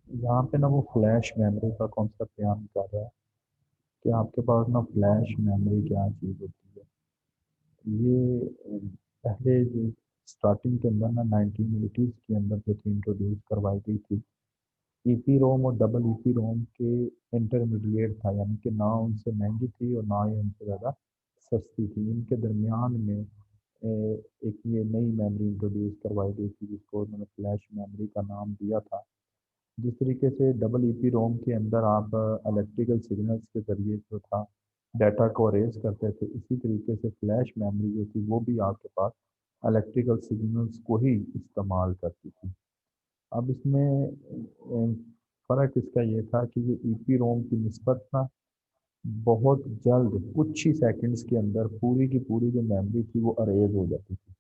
यहाँ पे ना वो फ्लैश मेमोरी का कॉन्सेप्ट बयान कर रहा है कि आपके पास ना फ्लैश मेमोरी क्या चीज़ होती है। ये पहले जो स्टार्टिंग के अंदर ना 1980s के अंदर जो थी इंट्रोड्यूस करवाई गई थी। ईपी रोम और डबल ईपी रोम के इंटरमीडिएट था, यानी कि ना उनसे महंगी थी और ना ही उनसे ज़्यादा सस्ती थी। इनके दरमियान में एक ये नई मेमोरी इंट्रोड्यूस करवाई गई थी जिसको उन्होंने फ्लैश मेमोरी का नाम दिया था। जिस तरीके से डबल ईपी रोम के अंदर आप इलेक्ट्रिकल सिग्नल्स के ज़रिए जो था डाटा को अरेज करते थे, इसी तरीके से फ्लैश मेमोरी जो थी वो भी आपके पास इलेक्ट्रिकल सिग्नल्स को ही इस्तेमाल करती थी। अब इसमें फ़र्क इसका ये था कि ये ईपी रोम की निस्बत ना बहुत जल्द कुछ ही सेकंड्स के अंदर पूरी की पूरी जो मेमोरी थी वो अरेज हो जाती थी।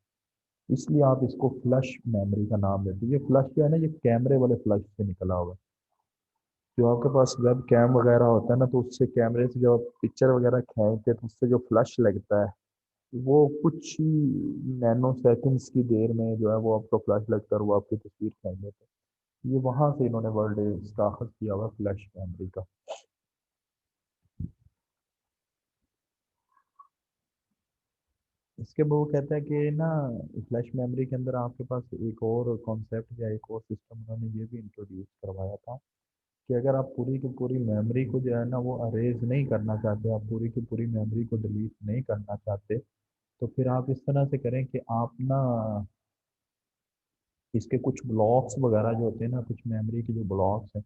इसलिए आप इसको फ्लश मेमोरी का नाम देते हैं। ये फ्लश जो है ना, ये कैमरे वाले फ्लश से निकला हुआ है। जो आपके पास वेब कैम वगैरह होता है ना, तो उससे कैमरे से जब आप पिक्चर वगैरह खींचते हैं तो उससे जो फ्लश लगता है वो कुछ ही नैनो सेकंड्स की देर में जो है वो आपको फ्लश लगता है और वो आपकी तस्वीर खींच देता है। ये वहां से इन्होंने वर्ल्ड स्टार्ट किया हुआ फ्लैश मेमोरी का। इसके वो कहता है कि ना फ्लैश मेमोरी के अंदर आपके पास एक और कॉन्सेप्ट या एक और सिस्टम उन्होंने ये भी इंट्रोड्यूस करवाया था कि अगर आप पूरी की पूरी मेमोरी को जो है ना वो अरेज नहीं करना चाहते, आप पूरी की पूरी मेमोरी को डिलीट नहीं करना चाहते, तो फिर आप इस तरह से करें कि आप ना इसके कुछ ब्लॉक्स वगैरह जो होते हैं ना, कुछ मेमोरी के जो ब्लॉक्स हैं,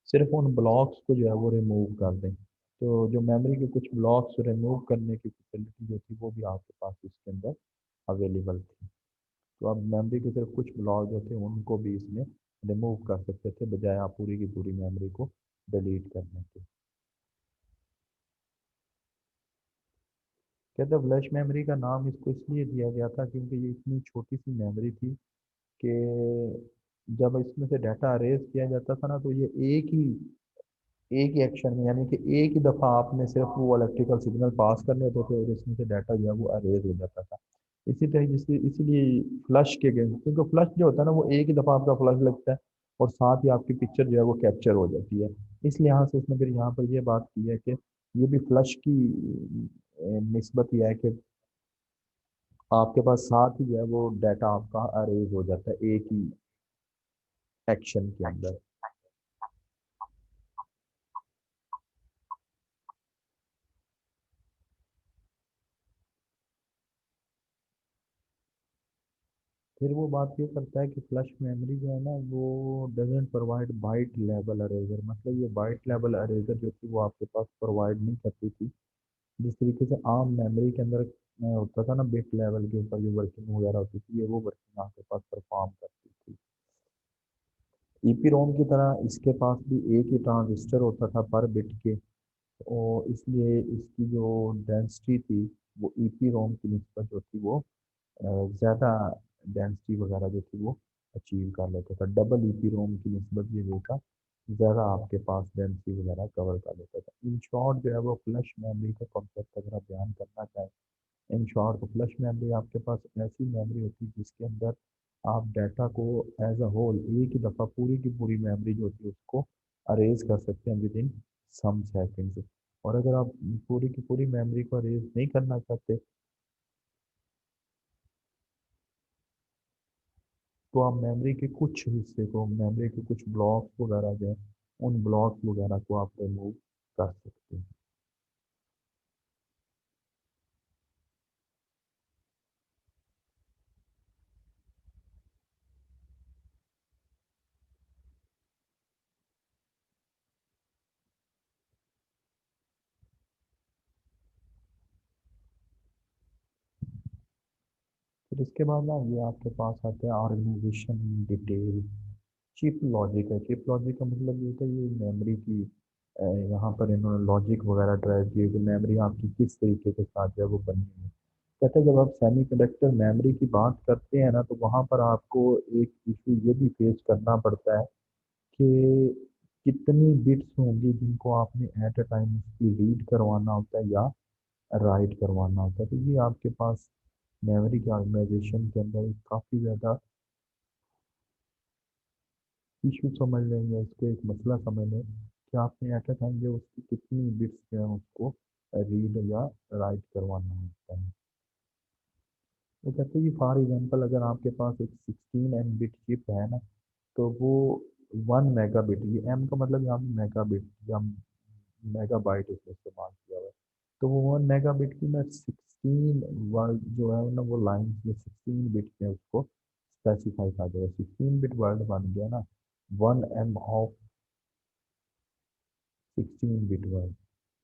सिर्फ उन ब्लॉक्स को जो है वो रिमूव कर दें। तो जो मेमोरी के कुछ ब्लॉक्स रिमूव करने की फैसिलिटी जो थी वो भी आपके पास इसके अंदर अवेलेबल थी। तो आप मेमोरी के सिर्फ कुछ ब्लॉक जो थे उनको भी इसमें रिमूव कर सकते थे, बजाय आप पूरी की पूरी मेमोरी को डिलीट करने के। कहते हैं फ्लैश मेमोरी का नाम इसको इसलिए दिया गया था क्योंकि ये इतनी छोटी सी मेमोरी थी कि जब इसमें से डाटा अरेज किया जाता था ना, तो ये एक ही एक्शन में, यानी कि एक ही दफ़ा आपने सिर्फ वो इलेक्ट्रिकल सिग्नल पास करने होते थे और इसमें से डाटा जो है वो अरेज हो जाता था। इसी तरह जिससे इसीलिए फ्लश के गए, क्योंकि फ्लश जो होता है ना वो एक ही दफ़ा आपका फ्लश लगता है और साथ ही आपकी पिक्चर जो है वो कैप्चर हो जाती है। इसलिए यहाँ से उसने फिर यहाँ पर ये बात की है कि ये भी फ्लश की निस्बत यह है कि आपके पास साथ ही जो है वो डाटा आपका अरेज हो जाता है एक ही एक्शन के अंदर। फिर वो बात ये करता है कि फ्लश मेमोरी जो है ना वो doesn't provide byte level erasure, मतलब ये बाइट लेवल अरेजर जो थी वो आपके पास प्रोवाइड नहीं करती थी। जिस तरीके से आम मेमोरी के अंदर होता था ना, बिट लेवल के ऊपर जो वर्किंग वगैरह होती थी, ये वो वर्किंग आपके पास परफॉर्म करती थी। ईपी रोम की तरह इसके पास भी एक ही ट्रांजिस्टर होता था पर बिट के, और इसलिए इसकी जो डेंसिटी थी वो ईपी रोम की निस्बत जो थी वो ज़्यादा डेंसिटी वगैरह जो थी वो अचीव कर लेता था। डबल ईपी रोम की निस्बत ये जो था ज़्यादा आपके पास डेंसिटी वगैरह कवर कर लेता था। इन शॉर्ट जो है वो फ्लश मेमोरी का कॉन्सेप्ट अगर आप बयान करना चाहें, इन शॉर्ट तो फ्लश मेमोरी आपके पास ऐसी मेमोरी होती है जिसके अंदर आप डाटा को एज अ होल एक ही दफ़ा पूरी की पूरी मेमोरी जो होती है उसको अरेज कर सकते हैं विद इन सम सेकेंड्स। और अगर आप पूरी की पूरी मेमोरी को अरेज नहीं करना चाहते, तो आप मेमोरी के कुछ हिस्से को, मेमोरी के कुछ ब्लॉक्स वगैरह जो हैं, उन ब्लॉक्स वगैरह को आप रिमूव कर सकते हैं। फिर इसके बाद ना ये आपके पास आते हैं ऑर्गेनाइजेशन डिटेल। चिप लॉजिक है। चिप लॉजिक का मतलब ये होता है ये मेमोरी की यहाँ पर इन्होंने लॉजिक वगैरह ड्राइव किए कि मेमोरी आपकी किस तरीके के साथ जो है वो बनी हुई है। कहते हैं जब आप सेमीकंडक्टर मेमोरी की बात करते हैं ना, तो वहाँ पर आपको एक इशू ये भी फेस करना पड़ता है कि कितनी बिट्स होंगी जिनको आपने एट अ टाइम उसकी रीड करवाना होता है या राइट करवाना होता है। तो ये आपके पास मेमोरी के ऑर्गेनाइजेशन के अंदर काफ़ी ज़्यादा इशू समझ लेंगे, उसको एक मसला समझ लें कि आपने एट अ टाइम जो उसकी कितनी बिट्स जो है उसको रीड या राइट करवाना होता है। वो कहते हैं कि फॉर एग्जांपल अगर आपके पास एक 16 बिट चिप है ना, तो वो 1 मेगाबिट, ये एम का मतलब यहाँ पे मेगाबिट या मेगाबाइट इसमें इस्तेमाल किया हुआ है। तो वो 1 मेगाबिट की मैं 16 वर्ड जो है ना, वो लाइन जो 16 बिट में उसको स्पेसिफाई कर देगा। 16 बिट वर्ड बन गया ना, 1 M ऑफ 16 बिट वर्ड।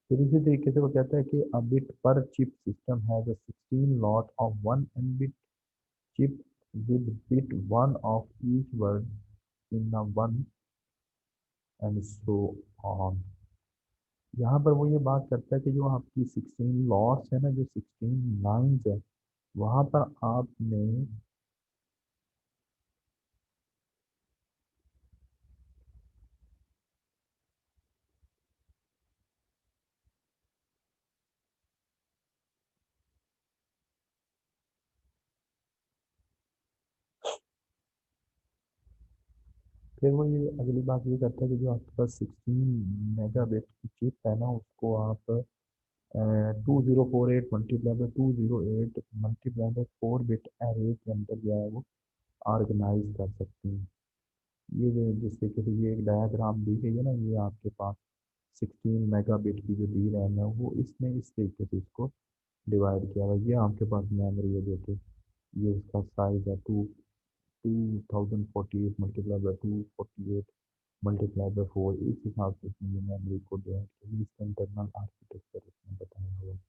फिर इसी तरीके से वो कहता है कि अ बिट पर चिप सिस्टम है the 16 lot of 1 M bit chip with bit 1 of each word in a one and so on। यहाँ पर वो ये बात करता है कि जो आपकी 16 लॉट्स है ना, जो 16 लाइन्स है, वहाँ पर आपने फिर वो ये अगली बात ये करता है कि जो आपके पास 16 मेगाबिट की चिप है ना, उसको आप 2048 multiply by 208 multiply by 4 bit array के अंदर जो है वो ऑर्गेनाइज कर सकते हैं। ये जो जिस तरीके से ये एक डायग्राम दी गई है ना, ये आपके पास 16 मेगाबिट की जो डी रैम है, वो इसने इस तरीके से इसको डिवाइड किया हुआ है। ये आपके पास मेमोरी है, जो कि ये इसका साइज है 2048 मल्टीप्लाई बाई 248 मल्टीप्लाई बाई 4। इस हिसाब से इसने ये मेमोरी को डिवाइड किया। इसका इंटरनल आर्किटेक्चर इसमें बताया हुआ है।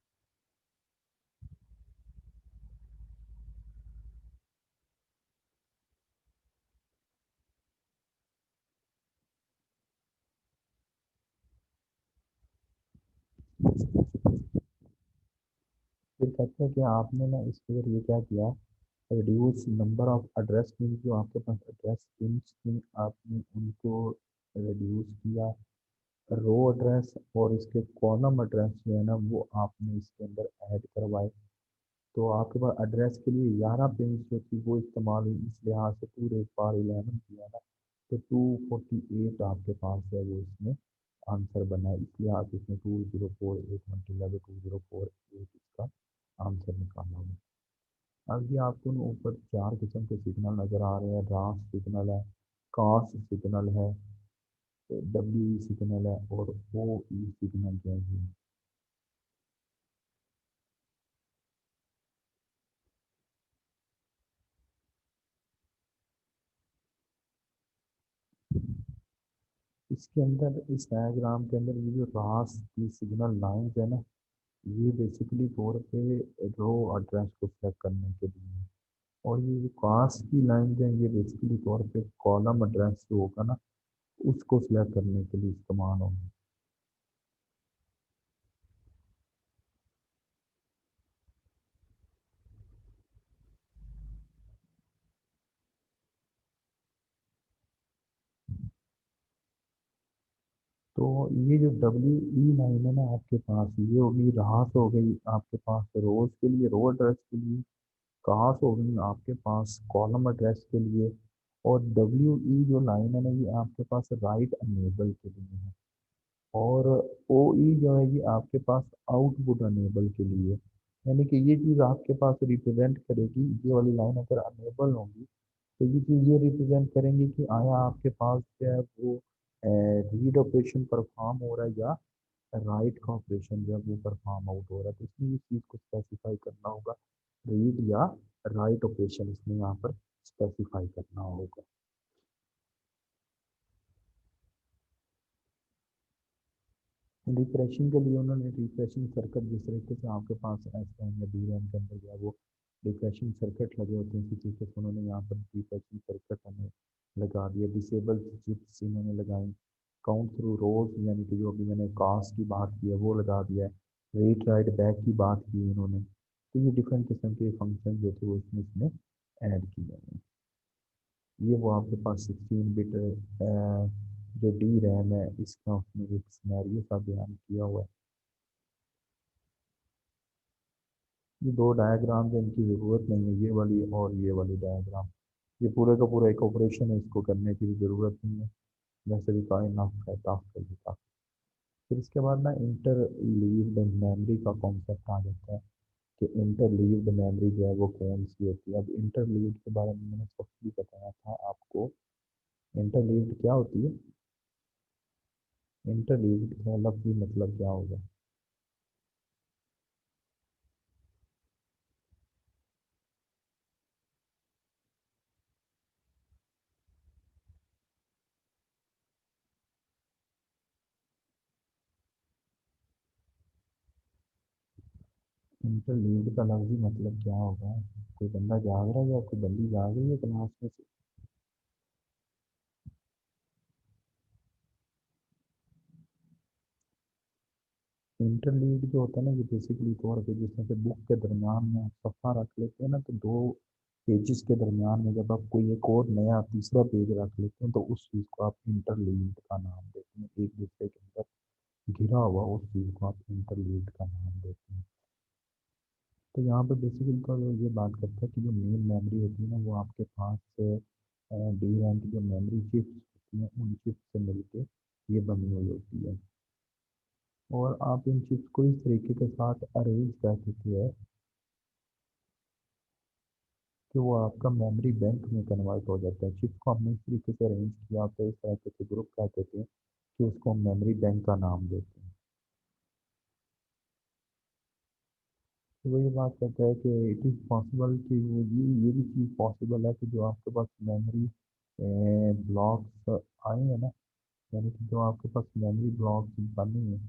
फिर कहते हैं कि आपने ना इसके जरिए क्या किया, reduce number of address pin, जो आपके पास एड्रेस पिन थी आपने उनको रिड्यूस किया। रो एड्रेस और इसके कॉलम एड्रेस जो है ना, वो आपने इसके अंदर ऐड करवाए। तो आपके पास एड्रेस के लिए 11 पिन जो थी वो इस्तेमाल हुई, इस लिहाज से पूरे पार 11 किया ना, तो 248 आपके पास है वो इसमें आंसर बना है। इस लिहाज से इसमें 2048 मल्टीप्लाई 2048 इसका आंसर निकाला हुआ। अब ये आपको ना ऊपर 4 किस्म के सिग्नल नज़र आ रहे हैं। रास सिग्नल है, कास्ट सिग्नल है, डब्ल्यू ई सिग्नल है और ओ ई सिग्नल जो है ये। इसके अंदर इस डायग्राम के अंदर ये जो रास की सिग्नल लाइंस है ना, ये बेसिकली तौर पे रो एड्रेस को सेलेक्ट करने के लिए है। और ये जो कास्ट की लाइंस हैं, ये बेसिकली तौर पे कॉलम एड्रेस जो होगा ना, उसको सिलेक्ट करने के लिए इस्तेमाल होगा। तो ये जो डब्ल्यू ई लाइन है ना आपके पास, ये होगी रास हो गई आपके पास रोज के लिए, रो एड्रेस के लिए। कास्ट हो गई आपके पास कॉलम एड्रेस के लिए। और डब्ल्यू ई जो लाइन है ना, ये आपके पास राइट अनेबल के लिए है। और ओ ई जो है ये आपके पास आउटपुट अनेबल के लिए। यानी कि ये चीज़ आपके पास रिप्रेजेंट करेगी, ये वाली लाइन अगर अनेबल होगी तो ये चीज़ ये रिप्रेजेंट करेंगे कि आया आपके पास जो है वो रीड ऑपरेशन परफॉर्म हो रहा है या राइट का ऑपरेशन जो है वो परफॉर्म आउट हो रहा है। तो इसमें इस चीज़ को स्पेसिफाई करना होगा, रीड या राइट ऑपरेशन इसमें यहाँ पर स्पेसिफाई करना होगा। रिफ्रेशिंग के लिए उन्होंने रिफ्रेशिंग सर्किट, जिस तरीके से आपके पास एस रैम या डी रैम के अंदर जो है वो रिफ्रेशिंग सर्किट लगे होते हैं, इसी तरीके से उन्होंने यहाँ पर रिफ्रेशिंग सर्किट हमें लगा दिया। डिसेबल चिप्स इन्होंने लगाई। काउंट थ्रू रोज, यानी कि जो अभी मैंने कास्ट की बात की है वो लगा दिया है। रीड राइट बैक की बात की इन्होंने। तो ये डिफरेंट किस्म के फंक्शन जो थे वो इसमें ऐड किए हैं। ये वो आपके पास 16 बिट जो डी रैम है, इसका उसमें एक सिनेरियो सा बयान किया हुआ है। ये दो डायग्राम है, इनकी ज़रूरत नहीं है, ये वाली और ये वाली डायग्राम। ये पूरे का पूरा एक ऑपरेशन है, इसको करने की भी ज़रूरत नहीं है, वैसे भी काइनाफ है टास्क कर देता। फिर इसके बाद ना इंटर लीव्ड मेमोरी का कॉन्सेप्ट आ जाता है कि इंटर लीव्ड मेमोरी जो है वो कौन सी होती है। अब इंटर लीव्ड के बारे में मैंने सबसे भी बताया था आपको। इंटर लीव्ड क्या होती है? इंटर लीव्ड का लफ्ज़ी मतलब क्या होगा? इंटर लीव्ड का लफ्ज़ी मतलब क्या होगा? कोई बंदा जाग रहा है या कोई बंदी जाग रही है क्लास में से? इंटरलीड जो होता है ना, ये बेसिकली तौर पे जिस तरह से बुक के दरमियान में आप सफ़ा रख लेते हैं ना, तो दो पेजेस के दरमियान में जब आप कोई एक और नया तीसरा पेज रख लेते हैं तो उस चीज़ को आप इंटरलीड का नाम देते हैं। एक दूसरे के अंदर घिरा हुआ उस चीज़ को आप इंटरलीड का नाम देते हैं। तो यहाँ पे बेसिकली तो ये बात करता है कि जो मेन मेमोरी होती है ना, वो आपके पास डी रैम की जो मेमोरी चिप्स होती हैं उन चिप्स से मिलके ये बनी हुई होती है। और आप इन चिप्स को इस तरीके के साथ अरेंज कर सकते हैं कि वो आपका मेमोरी बैंक में कन्वर्ट हो जाता है। चिप्स को हमने इस तरीके से अरेंज किया होता है, इस तरह से ग्रुप कर देते हैं कि उसको हम मेमोरी बैंक का नाम देते हैं। तो वही बात करता है कि इट इज़ पॉसिबल कि ये भी चीज़ पॉसिबल है कि जो आपके पास मेमोरी ब्लॉक्स आए हैं ना, यानी कि जो आपके पास मेमोरी ब्लॉक्स बने हैं,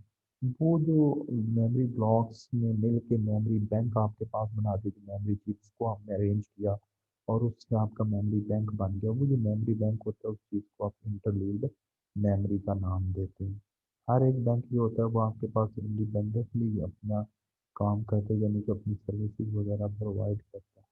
वो जो मेमोरी ब्लॉक्स में मिल के मेमोरी बैंक आपके पास बना दी थी, मेमोरी चिप्स को आपने अरेंज किया और उससे आपका मेमोरी बैंक बन गया। वो जो मेमोरी बैंक होता है उस चीज़ को आप इंटरलीव्ड मेमोरी का नाम देते हैं। हर एक बैंक जो होता है वो आपके पास इंडिपेंडेंटली अपना काम करते हैं, यानी कि अपनी सर्विसेज वगैरह प्रोवाइड करता है।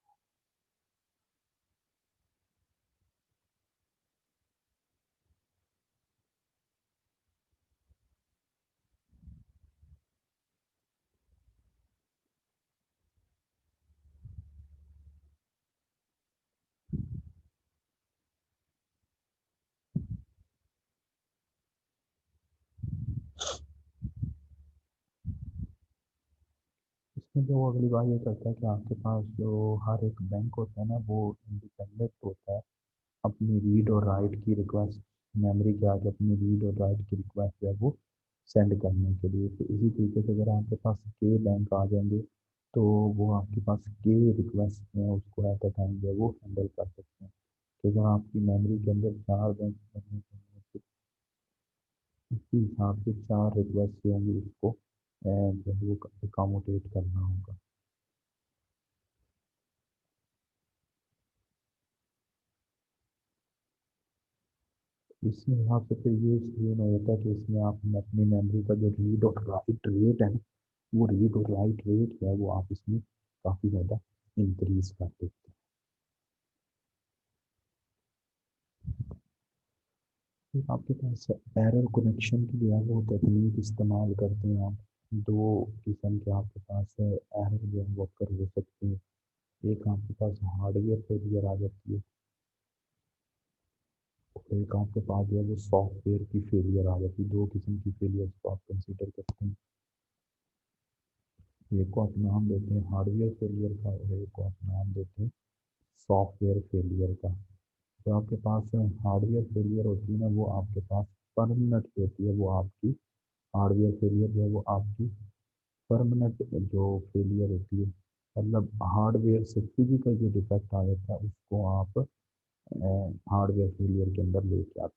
इसमें जो अगली बात ये करता है कि आपके पास जो हर एक बैंक होता है ना, वो इंडिपेंडेंट होता है अपनी रीड और राइट की रिक्वेस्ट, मेमोरी के आगे अपनी रीड और राइट की रिक्वेस्ट है वो सेंड करने के लिए। तो इसी तरीके से अगर आपके पास के बैंक आ जाएंगे तो वो आपके पास के रिक्वेस्ट में उसको एट अ टाइम जो है वो हैंडल कर सकते हैं। तो अगर आपकी मेमोरी के अंदर चार बैंक होंगे तो उसी हिसाब से चार रिक्वेस्ट जो होंगी उसको जो है वो अकोमोडेट करना होगा। इस हिसाब से फिर ये सीन हो जाता है कि इसमें आप अपनी मेमोरी का जो रीड और राइट रेट है ना, वो रीड और राइट रेट जो है वो आप इसमें काफ़ी ज़्यादा इंक्रीज कर देते हैं। फिर आपके पास एरर कनेक्शन की जो है वो टेक्निक इस्तेमाल करते हैं आप। दो किस्म के आपके पास एरर जो है वो अक्सर हो सकते हैं। एक आपके पास हार्डवेयर फेलियर आ जाती है और एक आपके पास जो है वो सॉफ्टवेयर की फेलियर आ जाती है। दो किस्म की फेलियर को आप कंसिडर करते हैं। एक को आप नाम देते हैं हार्डवेयर फेलियर का और एक को आप नाम देते हैं सॉफ्टवेयर फेलियर का। जो आपके पास हार्डवेयर फेलियर होती है ना, वो आपके पास परमानेंट होती है। वो आपकी हार्डवेयर फेलियर जो है वो आपकी परमानेंट जो फेलियर होती है, मतलब हार्डवेयर से फिजिकल जो डिफेक्ट आ जाता है उसको आप हार्डवेयर फेलियर के अंदर लेके आते हैं।